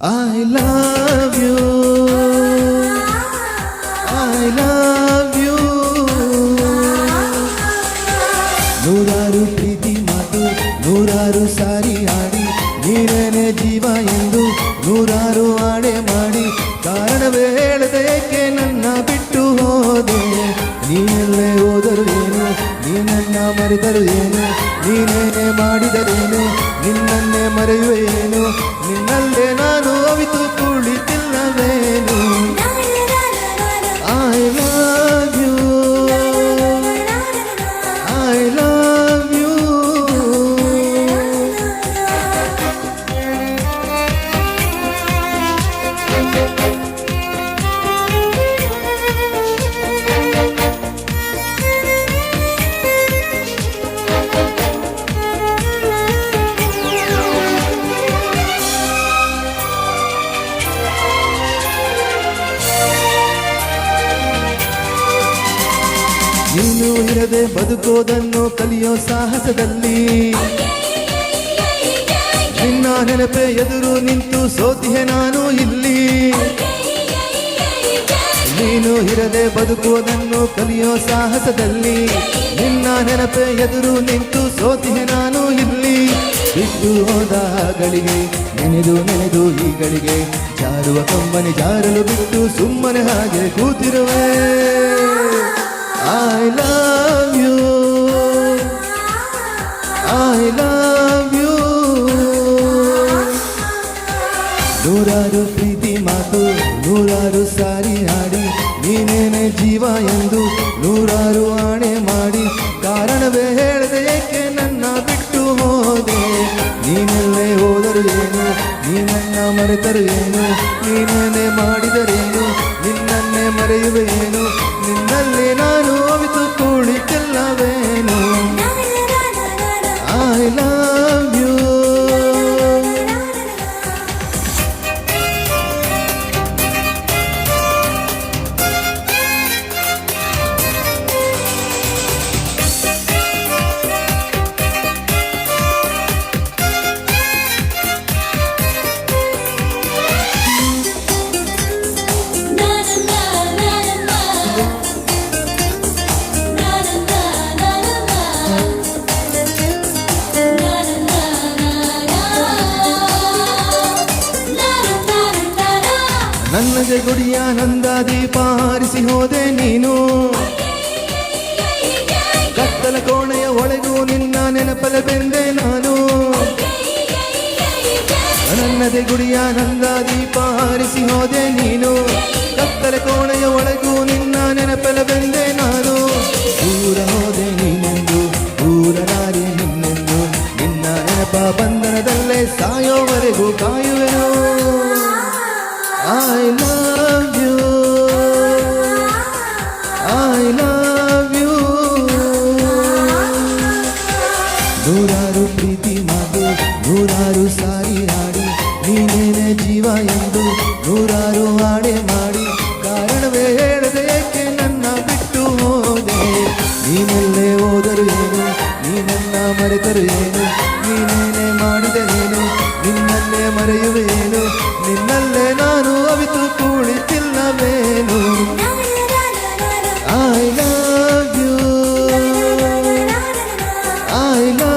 I love you, I love you. ನೂರಾರು ಪ್ರೀತಿ ಮಾತು ನೂರಾರು ಸಾರಿ ಆಡಿ ನೀನೇನೆ ಜೀವ ಎಂದು ನೂರಾರು ಆಡೆ ಮಾಡಿ ಕಾರಣವೇ ಹೇಳದೇಕೆ ನನ್ನ ಬಿಟ್ಟು ಹೋದೆ. ನೀನೆಲ್ಲೇ ಹೋದರು ಏನು ನೀನನ್ನ ಮರೆತರು ಏನು ನೀನೇನೆ ಮಾಡಿದರೇನು ನಿನ್ನನ್ನೇ ಮರೆಯುವೇನು ನಿನ್ನಲ್ಲೇ ನಾನು ಅವಿತು ಕುಳಿತಿಲ್ಲವೇನು. I love you, I love you. ನೀನು ಇರದೆ ಬದುಕೋದನ್ನು ಕಲಿಯೋ ಸಾಹಸದಲ್ಲಿ ನಿನ್ನ ನೆನಪೆ ಎದುರು ನಿಂತು ಸೋತಿಹೆ ನಾನು ಇಲ್ಲಿ. ನೀನು ಇರದೆ ಬದುಕೋದನ್ನು ಕಲಿಯೋ ಸಾಹಸದಲ್ಲಿ ನಿನ್ನ ನೆನಪೆ ಎದುರು ನಿಂತು ಸೋತಿಹೆ ನಾನು ಇಲ್ಲಿ. ಬಿಟ್ಟು ಹೋದ ಗಳಿಗೆ ನೆನೆದು ನೆನೆದು ಈಗಳಿಗೆ ಜಾರುವ ಕಂಬನಿ ಜಾರಲು ಬಿಟ್ಟು ಸುಮ್ಮನೆ ಹಾಗೆ ಕೂತಿರುವೆ. I love you, I love you. ನೂರಾರು ಪ್ರೀತಿ ಮಾತು ನೂರಾರು ಸಾರಿ ಆಡಿ ನೀನೇನೆ ಜೀವ ಎಂದು ನೂರಾರು ಆಣೆ ಮಾಡಿ ಕಾರಣವೇ ಹೇಳದೆ ಏಕೆ ನನ್ನ ಬಿಟ್ಟು ಹೋದೆ. ನೀನೆಲ್ಲೇ ಹೋದರು ಏನು ನೀನನ್ನ ಮರೆತರು ಏನು ನೀನೇನೆ ಮಾಡಿದರೇನು ನಿನ್ನನ್ನೇ ಮರೆಯುವೇನು ನಿನ್ನಲ್ಲೇ ನಾನು ಅವಿತು ಕುಳಿತಿಲ್ಲವೇನು. I love you. ನನ್ನ ಜಗುಡಿಯ ನಂದ ದೀಪ ಹಾರಿಸಿ ಹೋದೆ ನೀನು ಕತ್ತಲ ಕೋಣೆಯ ಒಳಗೂ ನಿನ್ನ ನೆನಪಲ ಬೆಂದೆ ನಾನು. ನನ್ನದೇ ಗುಡಿಯ ನಂದ ದೀಪ ಹಾರಿಸಿ ಹೋದೆ ನೀನು ಕತ್ತಲ ಕೋಣೆಯ ಒಳಗೂ ನಿನ್ನ ನೆನಪಲ ಬೆಂದೆ ನಾನು. ದೂರ ಹೋದೆ ನೀನೆಂದು ದೂರ ನಾರಿ ನಿನ್ನೆಂದು ನಿನ್ನ ನೆನಪ ಬಂಧನದಲ್ಲೇ ಸಾಯೋವರೆಗೂ ಕಾಯುವೆನು. I love you, I love you. ನೂರಾರು ಪ್ರೀತಿ ಮಾತು ನೂರಾರು ಸಾರಿ ಆಡಿ ನೀನೇನೆ ಜೀವ ಎಂದು ನೂರಾರು ಆಡೆ ಮಾಡಿ ಕಾರಣವೇ ಹೇಳದೆ ಏಕೆ ನನ್ನ ಬಿಟ್ಟು ಹೋದೆ. ನೀನೆಲ್ಲೇ ಹೋದರು ಏನು ನೀನನ್ನ ಮರೆತರು ಏನು ನೀನೇನೆ ಮಾಡಿದರೇನು ನಿನ್ನನ್ನೇ ಮರೆಯುವೇನು ನಿನ್ನಲ್ಲೇ ನಾನು ಅವಿತು ಕುಳಿತಿಲ್ಲವೇನು. I love you, I love